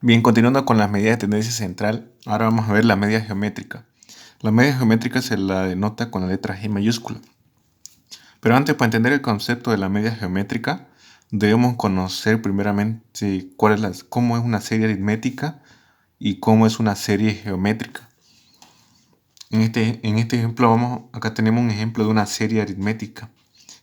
Bien, continuando con las medidas de tendencia central, ahora vamos a ver la media geométrica. La media geométrica se la denota con la letra G mayúscula. Pero antes, para entender el concepto de la media geométrica, debemos conocer primeramente cómo es una serie aritmética y cómo es una serie geométrica. En este ejemplo, acá tenemos un ejemplo de una serie aritmética.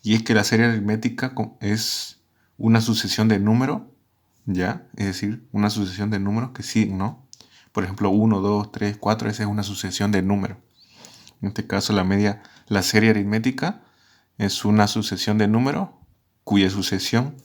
Y es que la serie aritmética es una sucesión de números, ¿ya? Es decir, una sucesión de números que siguen, ¿no? Por ejemplo, 1, 2, 3, 4, esa es una sucesión de números. En este caso, la serie aritmética es una sucesión de números cuya sucesión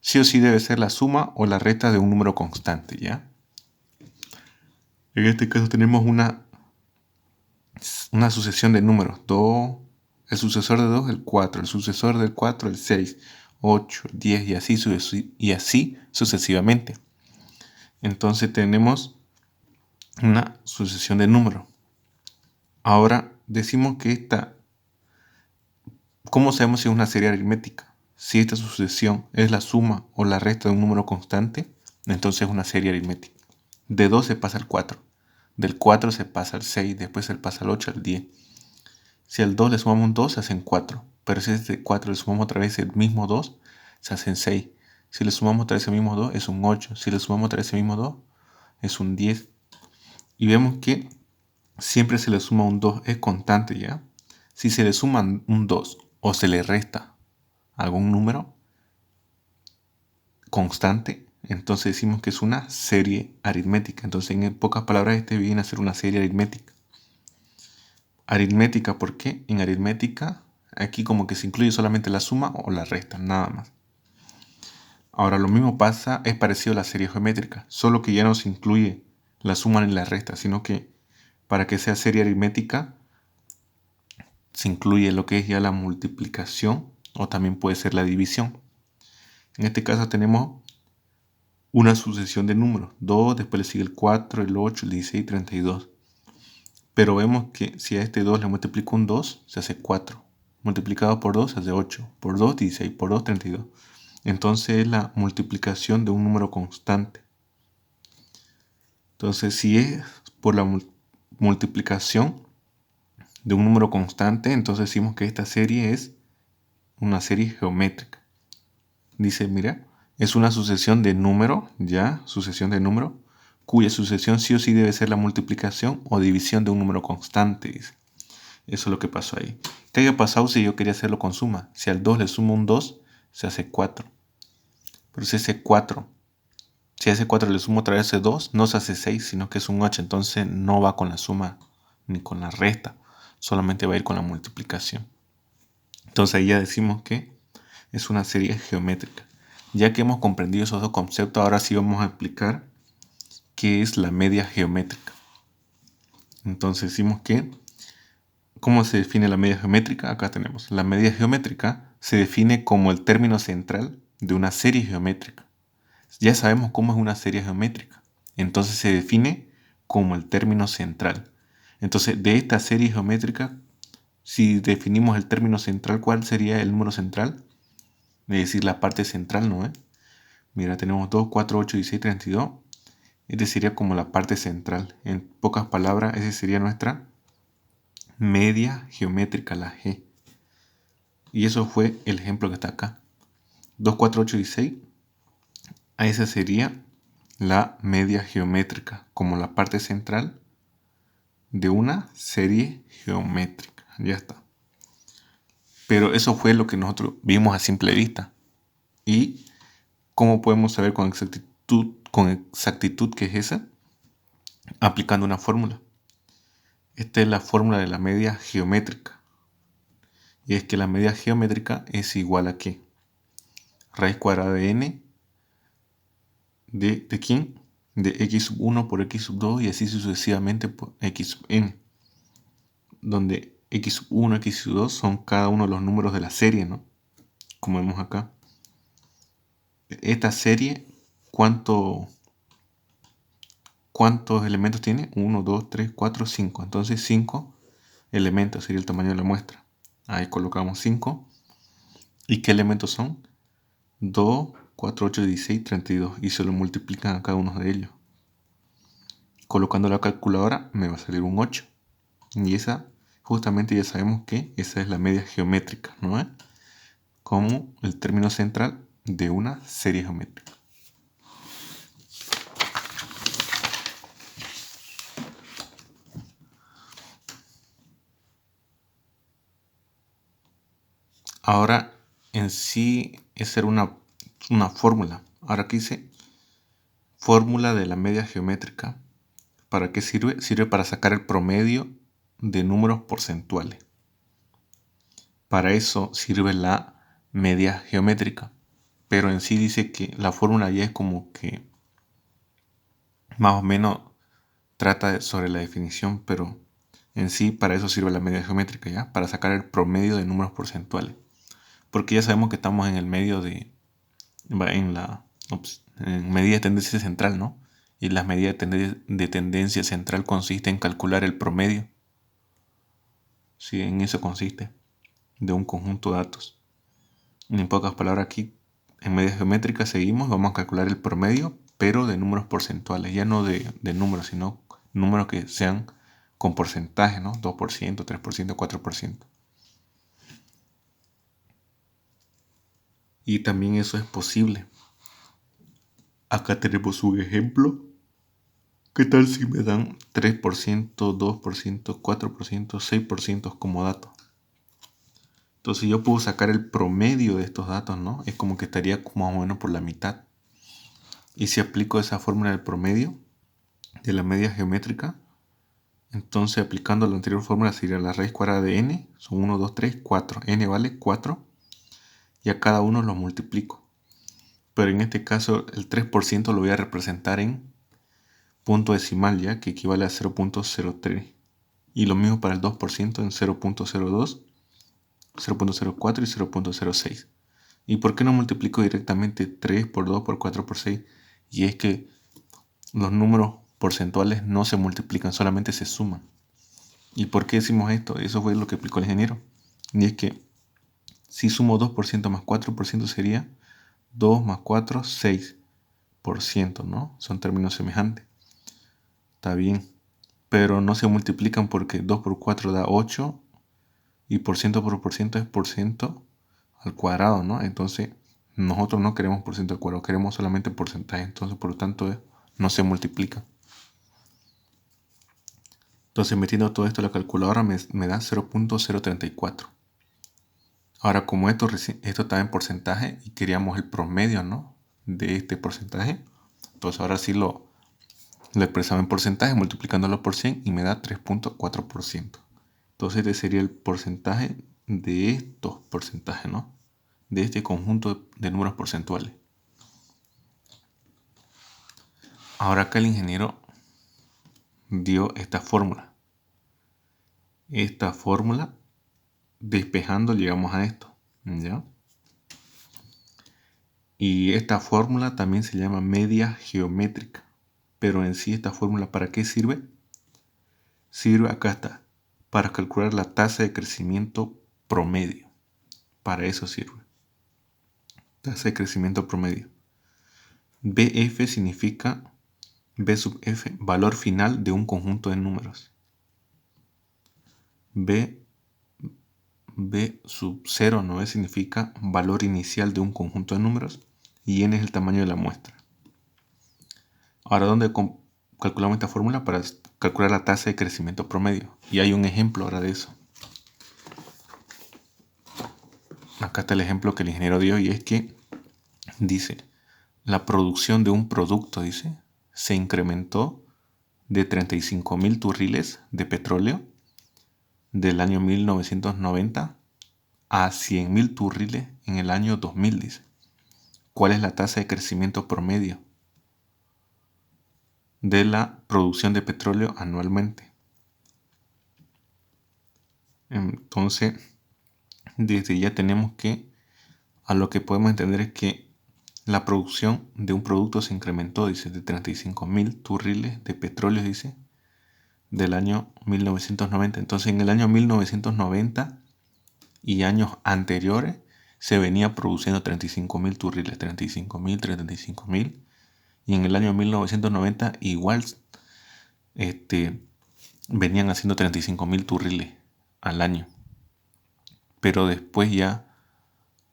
sí o sí debe ser la suma o la resta de un número constante, ¿ya? En este caso tenemos una sucesión de números. 2, el sucesor de 2, el 4, el sucesor del 4, el 6, 8, 10 y así sucesivamente. Entonces tenemos una sucesión de números. Ahora decimos que ¿cómo sabemos si es una serie aritmética? Si esta sucesión es la suma o la resta de un número constante, entonces es una serie aritmética. De 2 se pasa al 4, del 4 se pasa al 6, después se pasa al 8, al 10. Si al 2 le sumamos un 2, se hacen 4. Pero si a este 4 le sumamos otra vez el mismo 2, se hacen 6. Si le sumamos otra vez el mismo 2, es un 8. Si le sumamos otra vez el mismo 2, es un 10. Y vemos que siempre se le suma un 2, es constante, ¿ya? Si se le suma un 2 o se le resta algún número constante, entonces decimos que es una serie aritmética. Entonces, en pocas palabras, este viene a ser una serie aritmética. Aritmética, ¿por qué? En aritmética, aquí como que se incluye solamente la suma o la resta, nada más. Ahora, lo mismo pasa, es parecido a la serie geométrica, solo que ya no se incluye la suma ni la resta, sino que para que sea serie aritmética, se incluye lo que es ya la multiplicación o también puede ser la división. En este caso tenemos una sucesión de números, 2, después le sigue el 4, el 8, el 16, 32. Pero vemos que si a este 2 le multiplico un 2, se hace 4. Multiplicado por 2 se hace 8. Por 2, 16. Por 2, 32. Entonces es la multiplicación de un número constante. Entonces, si es por la multiplicación de un número constante, entonces decimos que esta serie es una serie geométrica. Dice, mira, es una sucesión de números, ya, sucesión de números, cuya sucesión sí o sí debe ser la multiplicación o división de un número constante. Dice. Eso es lo que pasó ahí. ¿Qué haya pasado si yo quería hacerlo con suma? Si al 2 le sumo un 2, se hace 4. Pero si a ese 4 le sumo otra vez ese 2, no se hace 6, sino que es un 8. Entonces no va con la suma ni con la resta. Solamente va a ir con la multiplicación. Entonces ahí ya decimos que es una serie geométrica. Ya que hemos comprendido esos dos conceptos, ahora sí vamos a explicar qué es la media geométrica. Entonces decimos que, ¿cómo se define la media geométrica? Acá tenemos. La media geométrica se define como el término central de una serie geométrica. Ya sabemos cómo es una serie geométrica. Entonces se define como el término central. Entonces, de esta serie geométrica, si definimos el término central, ¿cuál sería el número central? Es decir, la parte central, ¿no? Mira, tenemos 2, 4, 8, 16, 32. Este sería como la parte central. En pocas palabras, esa sería nuestra media geométrica, la G. Y eso fue el ejemplo que está acá. 2, 4, 8, 16. A esa sería la media geométrica, como la parte central de una serie geométrica. Ya está. Pero eso fue lo que nosotros vimos a simple vista. ¿Y cómo podemos saber con exactitud qué es esa? Aplicando una fórmula. Esta es la fórmula de la media geométrica. Y es que la media geométrica es igual a ¿qué? Raíz cuadrada de n ¿de quién? De x sub 1 por x sub 2 y así sucesivamente por x sub n. Donde x sub 1 y x sub 2 son cada uno de los números de la serie, ¿no? Como vemos acá. Esta serie, ¿cuántos elementos tiene? 1, 2, 3, 4, 5. Entonces 5 elementos sería el tamaño de la muestra. Ahí colocamos 5. ¿Y qué elementos son? 2, 4, 8, 16, 32 y se lo multiplican a cada uno de ellos. Colocando la calculadora me va a salir un 8. Y esa, justamente ya sabemos que esa es la media geométrica, ¿no? Como el término central de una serie geométrica. Ahora, en sí, esa era una fórmula. Ahora aquí dice fórmula de la media geométrica. ¿Para qué sirve? Sirve para sacar el promedio de números porcentuales. Para eso sirve la media geométrica. Pero en sí dice que la fórmula ya es como que más o menos trata sobre la definición, pero en sí para eso sirve la media geométrica, ¿ya? Para sacar el promedio de números porcentuales. Porque ya sabemos que estamos en el medio en medida de tendencia central, ¿no? Y la medida de tendencia central consiste en calcular el promedio. Sí, en eso consiste, de un conjunto de datos. En pocas palabras, aquí en media geométrica seguimos, vamos a calcular el promedio, pero de números porcentuales, ya no de números, sino números que sean con porcentaje, ¿no? 2%, 3%, 4%. Y también eso es posible. Acá tenemos un ejemplo. ¿Qué tal si me dan 3%, 2%, 4%, 6% como dato? Entonces yo puedo sacar el promedio de estos datos, ¿no? Es como que estaría más o menos por la mitad. Y si aplico esa fórmula del promedio de la media geométrica, entonces aplicando la anterior fórmula sería la raíz cuadrada de n, son 1, 2, 3, 4. N vale 4 y a cada uno lo multiplico. Pero en este caso el 3% lo voy a representar en punto decimal, ya que equivale a 0.03. Y lo mismo para el 2% en 0.02, 0.04 y 0.06. ¿Y por qué no multiplico directamente 3 por 2 por 4 por 6? Y es que los números porcentuales no se multiplican, solamente se suman. ¿Y por qué decimos esto? Eso fue lo que explicó el ingeniero. Y es que si sumo 2% más 4% sería 2 más 4, 6%, ¿no? Son términos semejantes. Está bien. Pero no se multiplican porque 2 por 4 da 8 y por ciento es por ciento al cuadrado, ¿no? Entonces nosotros no queremos por ciento al cuadrado, queremos solamente porcentaje. Entonces por lo tanto no se multiplica. Entonces metiendo todo esto a la calculadora me da 0.034. Ahora como esto está en porcentaje y queríamos el promedio, ¿no? De este porcentaje, entonces ahora sí lo expresamos en porcentaje multiplicándolo por 100 y me da 3.4%. Entonces este sería el porcentaje de estos porcentajes, ¿no? De este conjunto de números porcentuales. Ahora acá el ingeniero dio esta fórmula. Esta fórmula, despejando, llegamos a esto, ¿ya? Y esta fórmula también se llama media geométrica. Pero en sí esta fórmula, ¿para qué sirve? Sirve, acá está, para calcular la tasa de crecimiento promedio. Para eso sirve. Tasa de crecimiento promedio. BF significa B sub F, valor final de un conjunto de números. B sub 0 no significa valor inicial de un conjunto de números. Y n es el tamaño de la muestra. Ahora, ¿dónde calculamos esta fórmula? Para calcular la tasa de crecimiento promedio. Y hay un ejemplo ahora de eso. Acá está el ejemplo que el ingeniero dio y es que dice, la producción de un producto, dice, se incrementó de 35.000 turriles de petróleo del año 1990 a 100.000 turriles en el año 2000, dice. ¿Cuál es la tasa de crecimiento promedio de la producción de petróleo anualmente? Entonces, desde ya tenemos que, a lo que podemos entender es que la producción de un producto se incrementó, dice, de 35.000 turriles de petróleo, dice, del año 1990. Entonces, en el año 1990 y años anteriores se venía produciendo 35.000 turriles, 35.000, 35.000. Y en el año 1990 igual venían haciendo 35.000 turriles al año. Pero después ya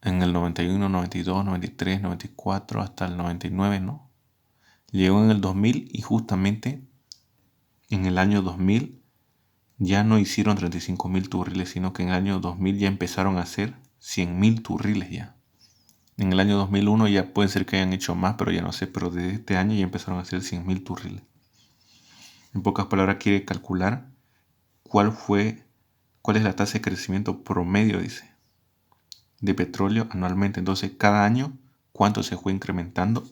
en el 91, 92, 93, 94 hasta el 99, ¿no? Llegó en el 2000 y justamente en el año 2000 ya no hicieron 35.000 turriles, sino que en el año 2000 ya empezaron a hacer 100.000 turriles ya. En el año 2001 ya puede ser que hayan hecho más, pero ya no sé, pero desde este año ya empezaron a hacer 100.000 turriles. En pocas palabras quiere calcular cuál es la tasa de crecimiento promedio, dice, de petróleo anualmente. Entonces, cada año, ¿cuánto se fue incrementando?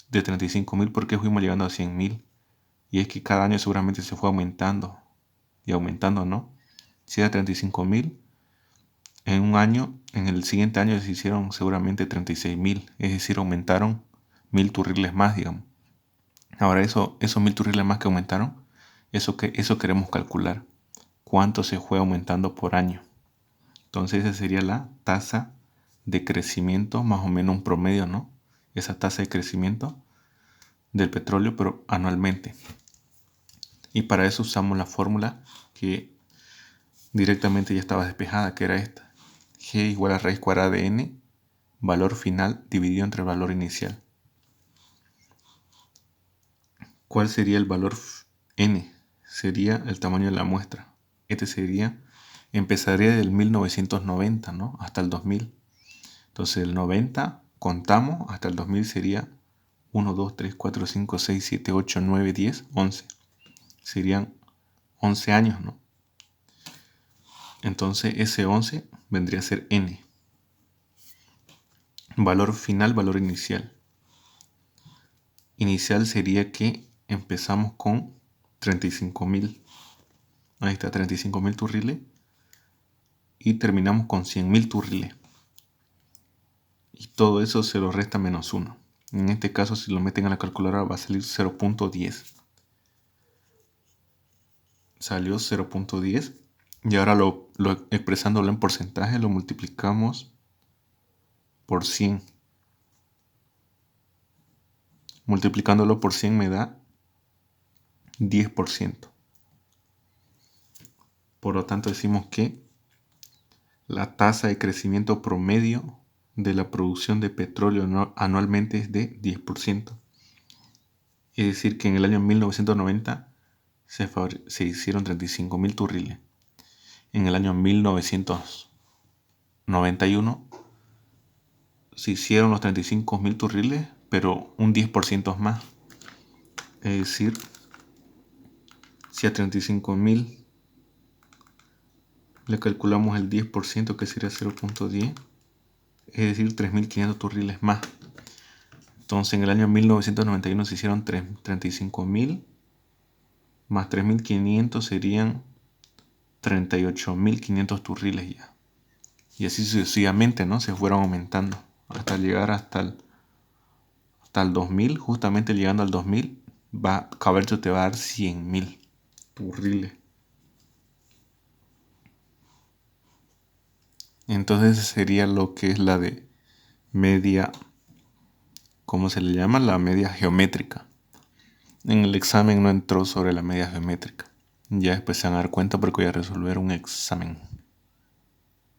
De 35.000, ¿por qué fuimos llegando a 100.000? Y es que cada año seguramente se fue aumentando y aumentando, ¿no? Si era 35.000, en un año, en el siguiente año se hicieron seguramente 36.000, es decir, aumentaron 1.000 turriles más, digamos. Ahora esos 1.000 turriles más que aumentaron, eso queremos calcular. ¿Cuánto se fue aumentando por año? Entonces esa sería la tasa de crecimiento, más o menos un promedio, ¿no? Esa tasa de crecimiento del petróleo, pero anualmente. Y para eso usamos la fórmula que directamente ya estaba despejada, que era esta. G igual a raíz cuadrada de n, valor final dividido entre el valor inicial. ¿Cuál sería el valor n? Sería el tamaño de la muestra. Empezaría del 1990, ¿no? Hasta el 2000. Entonces el 90 contamos hasta el 2000 sería 1, 2, 3, 4, 5, 6, 7, 8, 9, 10, 11. Serían 11 años, ¿no? Entonces ese 11 vendría a ser n. Valor final, valor inicial. Inicial sería que empezamos con 35.000. Ahí está, 35.000 turriles. Y terminamos con 100.000 turriles. Y todo eso se lo resta menos 1. En este caso, si lo meten a la calculadora, va a salir 0.10. Salió 0.10. Y ahora expresándolo en porcentaje, lo multiplicamos por 100. Multiplicándolo por 100 me da 10%. Por lo tanto, decimos que la tasa de crecimiento promedio de la producción de petróleo anualmente es de 10%. Es decir, que en el año 1990 se hicieron 35.000 turriles. En el año 1991 se hicieron los 35.000 turriles, pero un 10% más. Es decir, si a 35.000 le calculamos el 10%, que sería 0.10, es decir, 3.500 turriles más. Entonces en el año 1991 se hicieron 35.000 más 3.500 serían 38.500 turriles ya. Y así sucesivamente, ¿no? Se fueron aumentando hasta llegar hasta el 2000. Justamente llegando al 2000, Cabercho te va a dar 100.000 turriles. Entonces sería lo que es la de media, ¿cómo se le llama? La media geométrica. En el examen no entró sobre la media geométrica. Ya después se van a dar cuenta porque voy a resolver un examen.